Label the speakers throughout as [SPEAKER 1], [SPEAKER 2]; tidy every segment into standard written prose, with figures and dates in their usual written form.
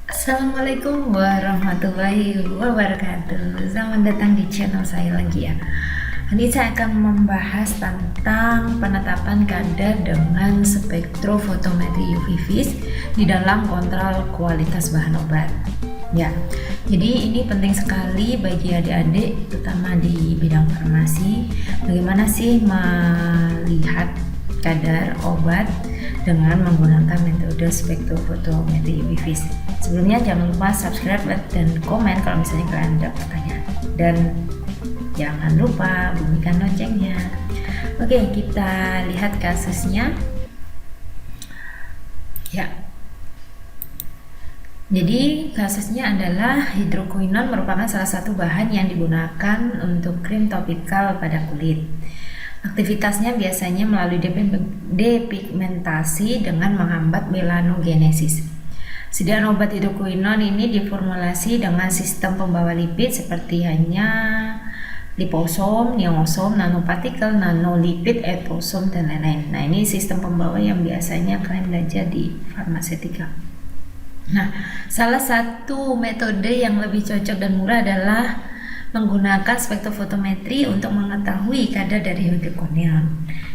[SPEAKER 1] Assalamualaikum warahmatullahi wabarakatuh. Selamat datang di channel saya lagi ya. Ini saya akan membahas tentang penetapan kadar dengan spektrofotometri UV vis di dalam kontrol kualitas bahan obat. Ya, jadi ini penting sekali bagi adik-adik, terutama di bidang farmasi. Bagaimana sih melihat kadar obat dengan menggunakan metode spektrofotometri UV vis. Sebelumnya jangan lupa subscribe, like, dan komen kalau misalnya kalian ada pertanyaan. Dan jangan lupa bunyikan loncengnya. Oke, kita lihat kasusnya. Ya. Jadi kasusnya adalah hidroquinone merupakan salah satu bahan yang digunakan untuk krim topikal pada kulit. Aktivitasnya biasanya melalui depigmentasi dengan menghambat melanogenesis. Sediaan obat hidroquinone ini diformulasi dengan sistem pembawa lipid seperti hanya liposom, neosom, nanopartikel, nanolipid, etosom, dan lain-lain. Nah, ini sistem pembawa yang biasanya kalian belajar di farmasetika. Nah, salah satu metode yang lebih cocok dan murah adalah menggunakan spektrofotometri untuk mengetahui kadar dari hidroquinone.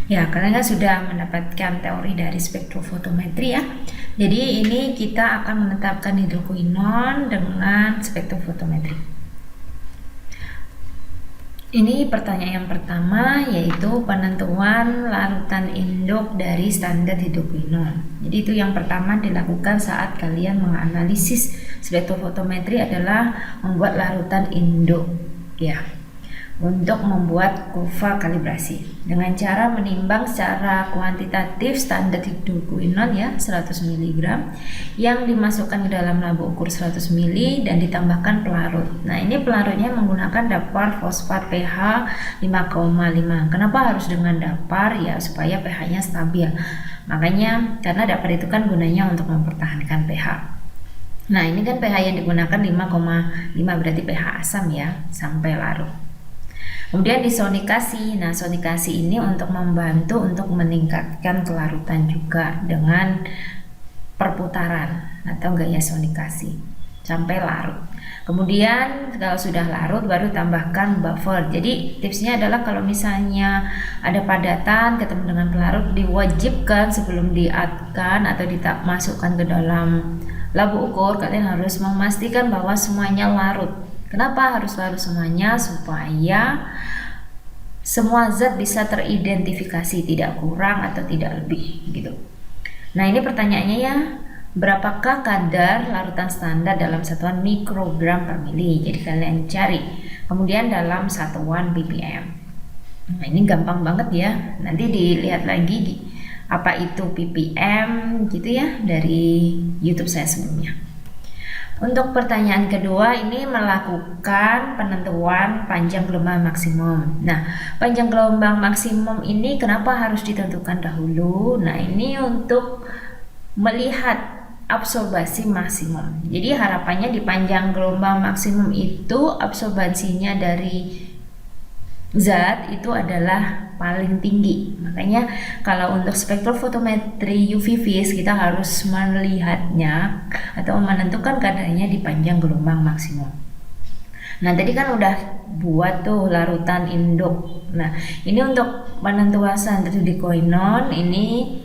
[SPEAKER 1] Ya, kalian kan sudah mendapatkan teori dari spektrofotometri ya. Jadi ini kita akan menetapkan hidroquinone dengan spektrofotometri. Ini pertanyaan yang pertama, yaitu penentuan larutan induk dari standar hidroquinone. Jadi itu yang pertama dilakukan saat kalian menganalisis spektrofotometri adalah membuat larutan induk ya, untuk membuat kurva kalibrasi dengan cara menimbang secara kuantitatif standar hidroquinone ya 100 mg yang dimasukkan ke dalam labu ukur 100 ml dan ditambahkan pelarut. Nah, ini pelarutnya menggunakan dapar fosfat pH 5,5. Kenapa harus dengan dapar? Ya supaya pH-nya stabil. Makanya karena dapar itu kan gunanya untuk mempertahankan pH. Nah, ini kan pH yang digunakan 5,5, berarti pH asam ya sampai larut. Kemudian disonikasi. Nah, sonikasi ini untuk membantu untuk meningkatkan kelarutan juga dengan perputaran atau gaya sonikasi sampai larut. Kemudian kalau sudah larut baru tambahkan buffer. Jadi tipsnya adalah kalau misalnya ada padatan ketemu dengan pelarut, diwajibkan sebelum diatkan atau dimasukkan ke dalam labu ukur, kalian harus memastikan bahwa semuanya larut. Kenapa harus larut semuanya? Supaya semua zat bisa teridentifikasi, tidak kurang atau tidak lebih gitu. Nah, ini pertanyaannya ya, berapakah kadar larutan standar dalam satuan mikrogram per mili? Jadi kalian cari. Kemudian dalam satuan ppm. Nah, ini gampang banget ya. Nanti dilihat lagi apa itu ppm gitu ya dari YouTube saya sebelumnya. Untuk pertanyaan kedua, ini melakukan penentuan panjang gelombang maksimum. Nah, panjang gelombang maksimum ini kenapa harus ditentukan dahulu? Nah, ini untuk melihat absorbasi maksimum. Jadi harapannya di panjang gelombang maksimum itu absorbansinya dari zat itu adalah paling tinggi. Makanya kalau untuk spektrofotometri UV vis kita harus melihatnya atau menentukan kadarnya di panjang gelombang maksimum. Nah, tadi kan udah buat tuh larutan induk. Nah, ini untuk penentuan standar hidroquinone ini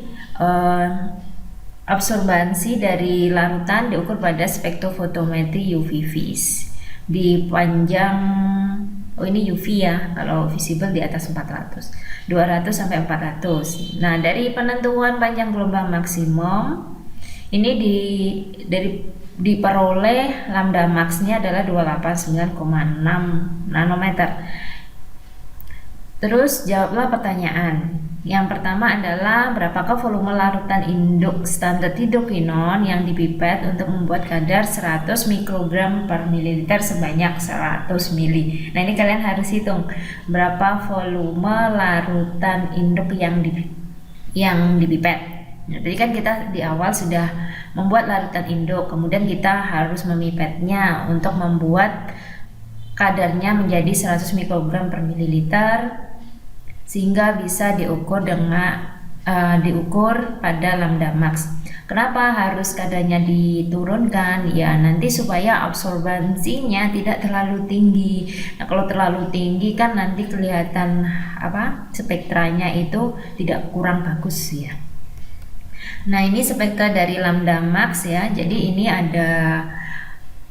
[SPEAKER 1] absorbansi dari larutan diukur pada spektrofotometri UV vis di panjang, oh ini UV ya, kalau visible di atas 400, 200 sampai 400. Nah, dari penentuan panjang gelombang maksimum ini diperoleh lambda maxnya adalah 289,6 nanometer. Terus jawablah pertanyaan. Yang pertama adalah berapakah volume larutan induk standar hidroquinone yang dipipet untuk membuat kadar 100 mikrogram per mililiter sebanyak 100 mili. Nah, ini kalian harus hitung berapa volume larutan induk yang dipipet. Nah, tadi kan kita di awal sudah membuat larutan induk, kemudian kita harus memipetnya untuk membuat kadarnya menjadi 100 mikrogram per mililiter sehingga bisa diukur dengan diukur pada lambda max. Kenapa harus kadarnya diturunkan? Ya nanti supaya absorbansinya tidak terlalu tinggi. Nah kalau terlalu tinggi kan nanti kelihatan spektranya itu tidak kurang bagus ya. Nah ini spektra dari lambda max ya. Jadi ini ada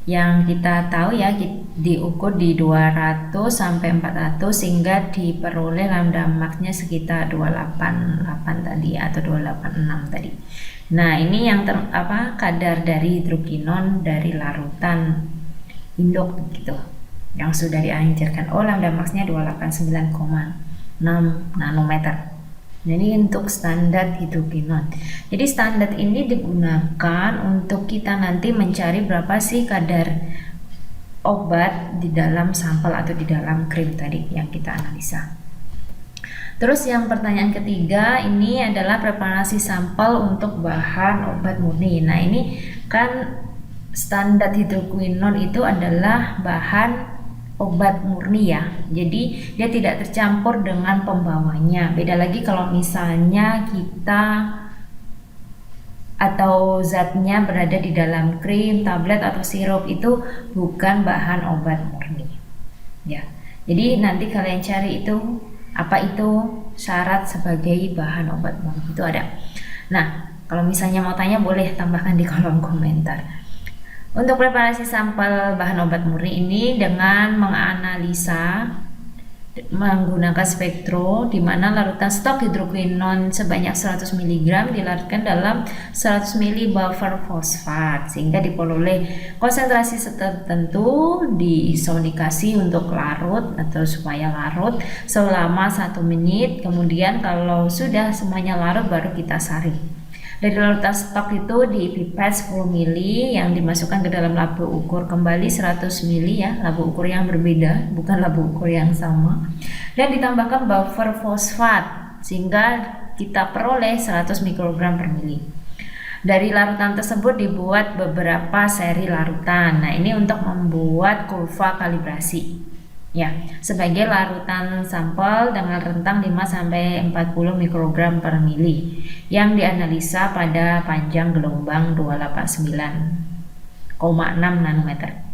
[SPEAKER 1] yang kita tahu ya, diukur di 200 sampai 400 sehingga diperoleh lambda maxnya sekitar 288 tadi atau 286 tadi. Nah ini yang kadar dari hidrokinon dari larutan induk gitu yang sudah dianjurkan. Lambda maxnya 289,6 nanometer. Nah, ini untuk standar hidrokinon. Jadi standar ini digunakan untuk kita nanti mencari berapa sih kadar obat di dalam sampel atau di dalam krim tadi yang kita analisa. Terus yang pertanyaan ketiga ini adalah preparasi sampel untuk bahan obat murni. Nah ini kan standar hidrokinon itu adalah bahan obat murni ya, jadi dia tidak tercampur dengan pembawanya. Beda lagi kalau misalnya kita atau zatnya berada di dalam krim, tablet atau sirup, itu bukan bahan obat murni ya. Jadi nanti kalian cari itu apa itu syarat sebagai bahan obat murni itu ada. Nah kalau misalnya mau tanya boleh tambahkan di kolom komentar. Untuk preparasi sampel bahan obat murni ini dengan menganalisa menggunakan spektro di mana larutan stok hidrokinon sebanyak 100 mg dilarutkan dalam 100 ml buffer fosfat sehingga diperoleh konsentrasi tertentu diisonikasi untuk larut atau supaya larut selama 1 menit. Kemudian kalau sudah semuanya larut baru kita saring. Dari larutan stok itu dipipet 10 ml yang dimasukkan ke dalam labu ukur kembali 100 ml ya, labu ukur yang berbeda bukan labu ukur yang sama, dan ditambahkan buffer fosfat sehingga kita peroleh 100 mikrogram per mili. Dari larutan tersebut dibuat beberapa seri larutan. Nah ini untuk membuat kurva kalibrasi ya, sebagai larutan sampel dengan rentang 5-40 mikrogram per mili yang dianalisa pada panjang gelombang 289,6 nanometer.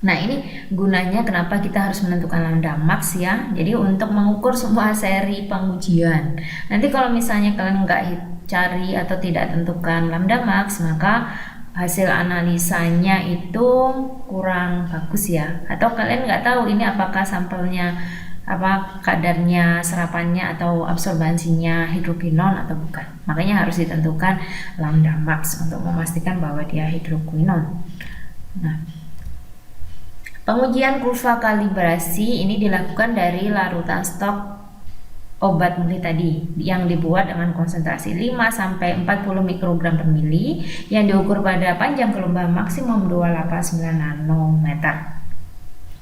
[SPEAKER 1] Nah ini gunanya kenapa kita harus menentukan lambda max ya, jadi untuk mengukur semua seri pengujian. Nanti kalau misalnya kalian nggak cari atau tidak tentukan lambda max, maka hasil analisanya itu kurang bagus ya, atau kalian nggak tahu ini apakah sampelnya kadarnya serapannya atau absorbansinya hidrokinon atau bukan. Makanya harus ditentukan lambda max untuk memastikan bahwa dia hidrokinon. Nah pengujian kurva kalibrasi ini dilakukan dari larutan stok obat murni tadi yang dibuat dengan konsentrasi 5-40 mikrogram per mili yang diukur pada panjang gelombang maksimum 289 nanometer.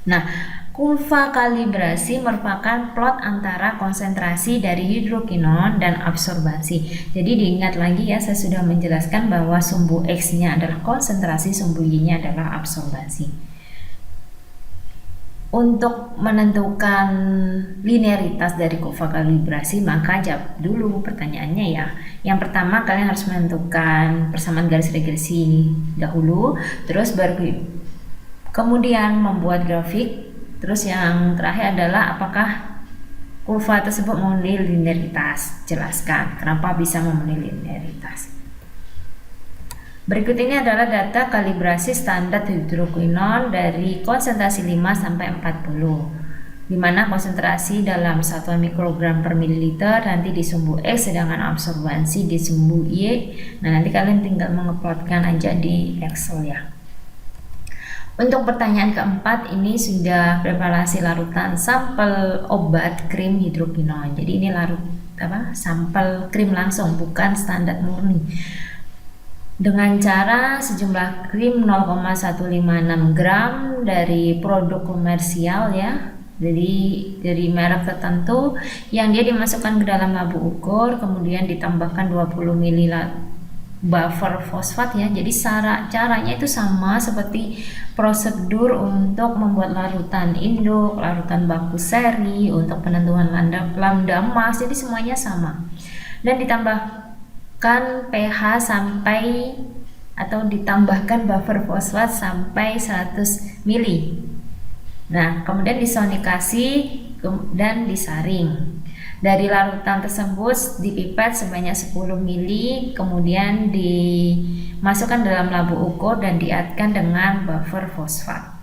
[SPEAKER 1] Nah, kurva kalibrasi merupakan plot antara konsentrasi dari hidrokinon dan absorbansi. Jadi diingat lagi ya, saya sudah menjelaskan bahwa sumbu X-nya adalah konsentrasi, sumbu Y-nya adalah absorbansi. Untuk menentukan linearitas dari kurva kalibrasi, maka jawab dulu pertanyaannya ya. Yang pertama kalian harus menentukan persamaan garis regresi dahulu, terus baru kemudian membuat grafik. Terus yang terakhir adalah apakah kurva tersebut memenuhi linearitas. Jelaskan kenapa bisa memenuhi linearitas. Berikut ini adalah data kalibrasi standar hidrokinon dari konsentrasi 5-40, di mana konsentrasi dalam satuan mikrogram per mililiter nanti di sumbu X, sedangkan absorbansi di sumbu Y. Nah nanti kalian tinggal mengeplotkan aja di Excel ya. Untuk pertanyaan keempat ini sudah preparasi larutan sampel obat krim hidrokinon. Jadi ini sampel krim langsung, bukan standar murni. Dengan cara sejumlah krim 0,156 gram dari produk komersial ya, dari merek tertentu yang dia dimasukkan ke dalam labu ukur, kemudian ditambahkan 20 ml buffer fosfat ya. Jadi caranya itu sama seperti prosedur untuk membuat larutan induk, larutan baku seri, untuk penentuan lambda max, jadi semuanya sama. dan ditambahkan pH sampai atau ditambahkan buffer fosfat sampai 100 mili. Nah, kemudian disonikasi dan disaring. Dari larutan tersebut dipipet sebanyak 10 mili, kemudian dimasukkan dalam labu ukur dan diadkan dengan buffer fosfat.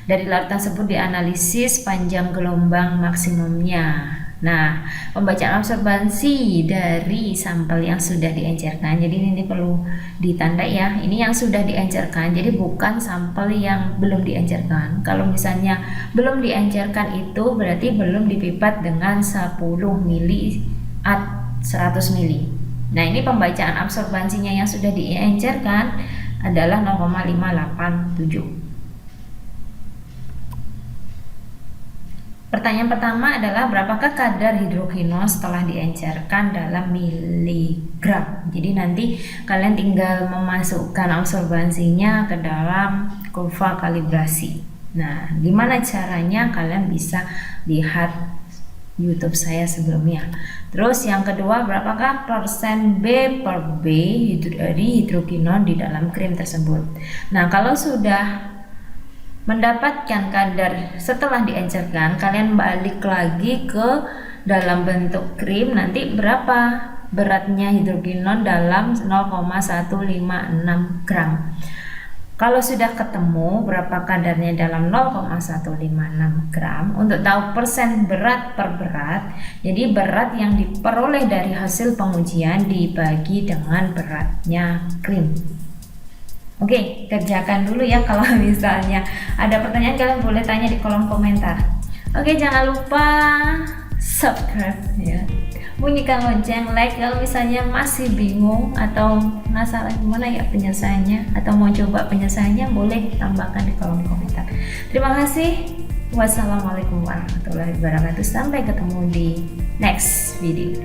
[SPEAKER 1] Dari larutan tersebut dianalisis panjang gelombang maksimumnya. Nah, pembacaan absorbansi dari sampel yang sudah diencerkan. Jadi ini perlu ditanda ya. Ini yang sudah diencerkan. Jadi bukan sampel yang belum diencerkan. Kalau misalnya belum diencerkan itu berarti belum dipipet dengan 10 mili at 100 mili. Nah, ini pembacaan absorbansinya yang sudah diencerkan adalah 0,587. Pertanyaan pertama adalah berapakah kadar hidrokinol setelah diencerkan dalam miligram. Jadi nanti kalian tinggal memasukkan absorbansinya ke dalam kurva kalibrasi. Nah, gimana caranya? Kalian bisa lihat YouTube saya sebelumnya. Terus yang kedua, berapakah persen B per B dari hidrokinol di dalam krim tersebut. Nah, kalau sudah mendapatkan kadar setelah diencerkan, kalian balik lagi ke dalam bentuk krim, nanti berapa beratnya hidrokinol dalam 0,156 gram. Kalau sudah ketemu berapa kadarnya dalam 0,156 gram, untuk tahu persen berat per berat, jadi berat yang diperoleh dari hasil pengujian dibagi dengan beratnya krim. Oke, kerjakan dulu ya. Kalau misalnya ada pertanyaan, kalian boleh tanya di kolom komentar. Oke, jangan lupa subscribe ya, bunyikan lonceng, like kalau misalnya masih bingung atau penasaran gimana ya penyelesaiannya, atau mau coba penyelesaiannya, boleh tambahkan di kolom komentar. Terima kasih. Wassalamualaikum warahmatullahi wabarakatuh. Sampai ketemu di next video.